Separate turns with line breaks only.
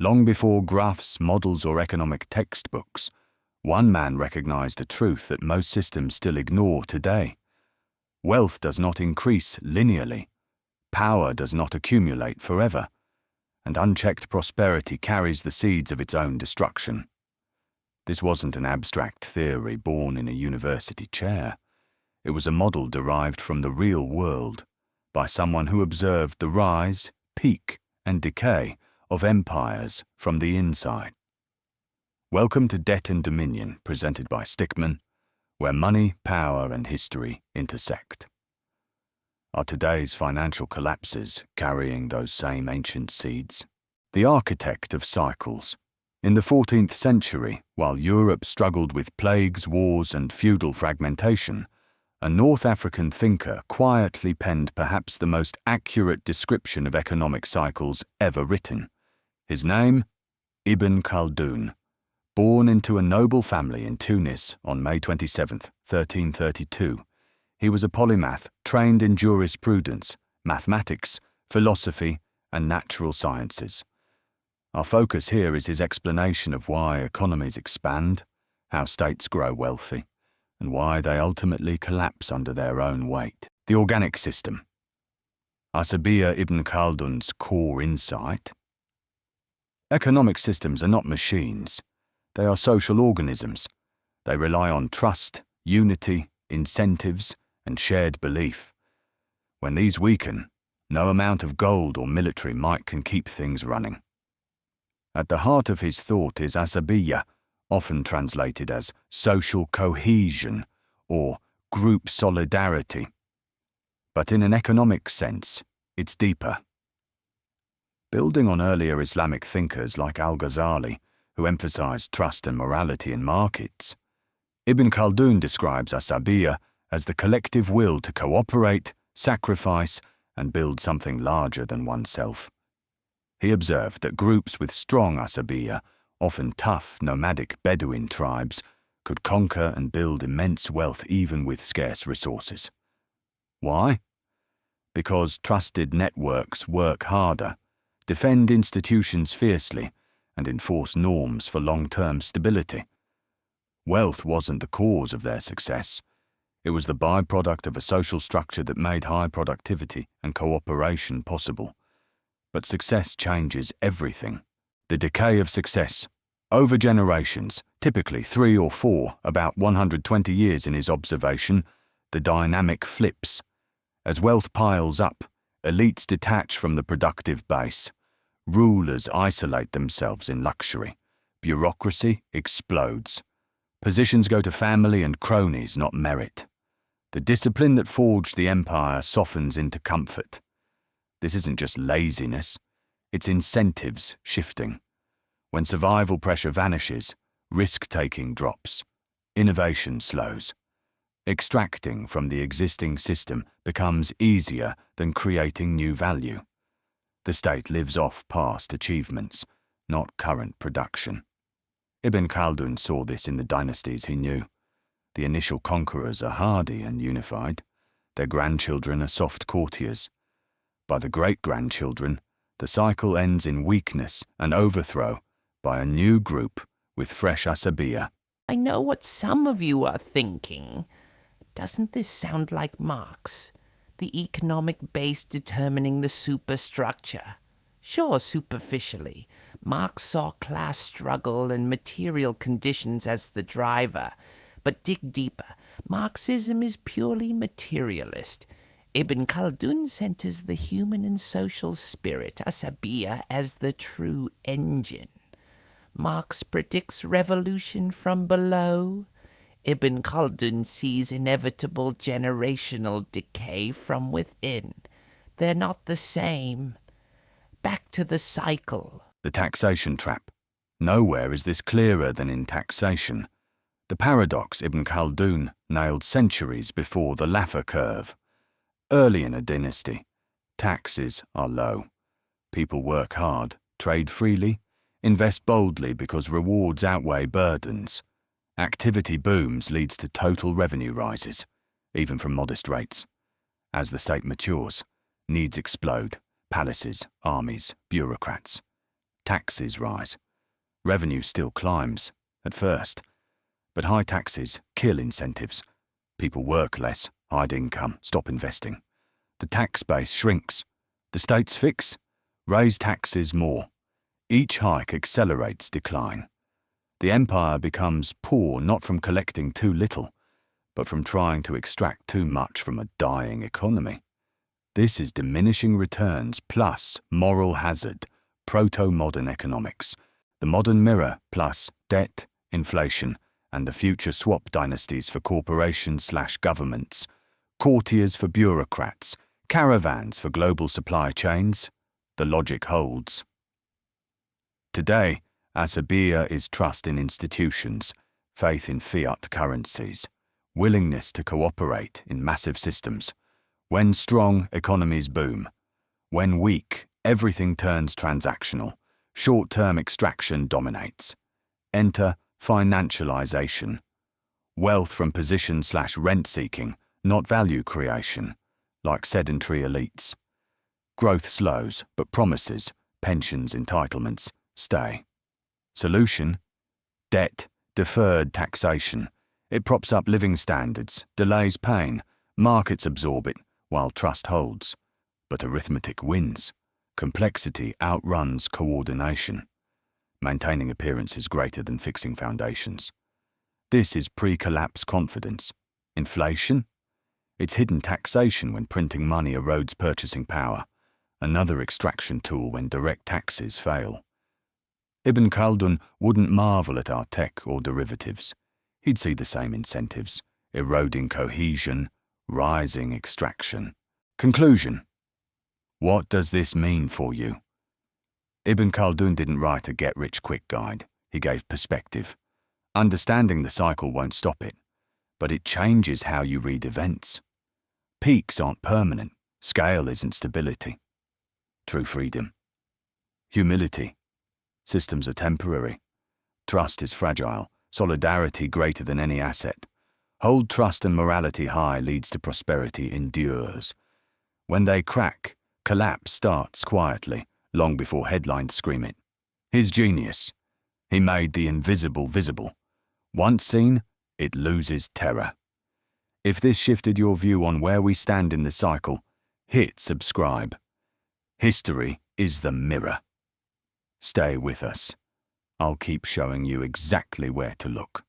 Long before graphs, models, or economic textbooks, one man recognized a truth that most systems still ignore today. Wealth does not increase linearly. Power does not accumulate forever. And unchecked prosperity carries the seeds of its own destruction. This wasn't an abstract theory born in a university chair. It was a model derived from the real world by someone who observed the rise, peak, and decay of empires from the inside. Welcome to Debt and Dominion, presented by Stickman, where money, power, and history intersect. Are today's financial collapses carrying those same ancient seeds? The architect of cycles. In the 14th century, while Europe struggled with plagues, wars, and feudal fragmentation, a North African thinker quietly penned perhaps the most accurate description of economic cycles ever written. His name? Ibn Khaldun. Born into a noble family in Tunis on May 27, 1332, he was a polymath trained in jurisprudence, mathematics, philosophy, and natural sciences. Our focus here is his explanation of why economies expand, how states grow wealthy, and why they ultimately collapse under their own weight. The organic system. Asabiyyah ibn Khaldun's core insight. Economic systems are not machines. They are social organisms. They rely on trust, unity, incentives, and shared belief. When these weaken, no amount of gold or military might can keep things running. At the heart of his thought is Asabiyyah, often translated as social cohesion or group solidarity. But in an economic sense, it's deeper. Building on earlier Islamic thinkers like Al-Ghazali, who emphasized trust and morality in markets, Ibn Khaldun describes Asabiyyah as the collective will to cooperate, sacrifice, and build something larger than oneself. He observed that groups with strong Asabiyyah, often tough nomadic Bedouin tribes, could conquer and build immense wealth even with scarce resources. Why? Because trusted networks work harder, defend institutions fiercely, and enforce norms for long-term stability. Wealth wasn't the cause of their success. It was the byproduct of a social structure that made high productivity and cooperation possible. But success changes everything. The decay of success. Over generations, typically 3 or 4, about 120 years in his observation, the dynamic flips. As wealth piles up, elites detach from the productive base. Rulers isolate themselves in luxury. Bureaucracy explodes. Positions go to family and cronies, not merit. The discipline that forged the empire softens into comfort. This isn't just laziness, it's incentives shifting. When survival pressure vanishes, risk-taking drops. Innovation slows. Extracting from the existing system becomes easier than creating new value. The state lives off past achievements, not current production. Ibn Khaldun saw this in the dynasties he knew. The initial conquerors are hardy and unified. Their grandchildren are soft courtiers. By the great-grandchildren, the cycle ends in weakness and overthrow by a new group with fresh Asabiyyah.
I know what some of you are thinking. Doesn't this sound like Marx? The economic base determining the superstructure. Sure, superficially, Marx saw class struggle and material conditions as the driver. But dig deeper, Marxism is purely materialist. Ibn Khaldun centers the human and social spirit, Asabiyyah, as the true engine. Marx predicts revolution from below. Ibn Khaldun sees inevitable generational decay from within. They're not the same. Back to the cycle.
The taxation trap. Nowhere is this clearer than in taxation. The paradox Ibn Khaldun nailed centuries before the Laffer curve. Early in a dynasty, taxes are low. People work hard, trade freely, invest boldly because rewards outweigh burdens. Activity booms leads to total revenue rises, even from modest rates. As the state matures, needs explode, palaces, armies, bureaucrats. taxes rise. Revenue still climbs, at first. But high taxes kill incentives. People work less, hide income, stop investing. The tax base shrinks. The states fix? Raise taxes more. Each hike accelerates decline. The empire becomes poor not from collecting too little, but from trying to extract too much from a dying economy. This is diminishing returns plus moral hazard, proto-modern economics, the modern mirror plus debt, inflation, and the future swap dynasties for corporations/governments, courtiers for bureaucrats, caravans for global supply chains. The logic holds. Today, Asabiyyah is trust in institutions, faith in fiat currencies, willingness to cooperate in massive systems. When strong, economies boom. When weak, everything turns transactional. Short-term extraction dominates. Enter financialization. Wealth from position/rent seeking, not value creation, like sedentary elites. Growth slows, but promises, pensions, entitlements, stay. Solution? Debt, deferred taxation. It props up living standards, delays pain, markets absorb it, while trust holds. But arithmetic wins. Complexity outruns coordination. Maintaining appearance is greater than fixing foundations. This is pre-collapse confidence. Inflation? It's hidden taxation when printing money erodes purchasing power. Another extraction tool when direct taxes fail. Ibn Khaldun wouldn't marvel at our tech or derivatives. He'd see the same incentives, eroding cohesion, rising extraction. Conclusion. What does this mean for you? Ibn Khaldun didn't write a get-rich-quick guide. He gave perspective. Understanding the cycle won't stop it, but it changes how you read events. Peaks aren't permanent. Scale isn't stability. True freedom. Humility. Systems are temporary. Trust is fragile. Solidarity greater than any asset. Hold trust and morality high leads to prosperity endures. When they crack, collapse starts quietly, long before headlines scream it. His genius. He made the invisible visible. Once seen, it loses terror. If this shifted your view on where we stand in the cycle, hit subscribe. History is the mirror. Stay with us. I'll keep showing you exactly where to look.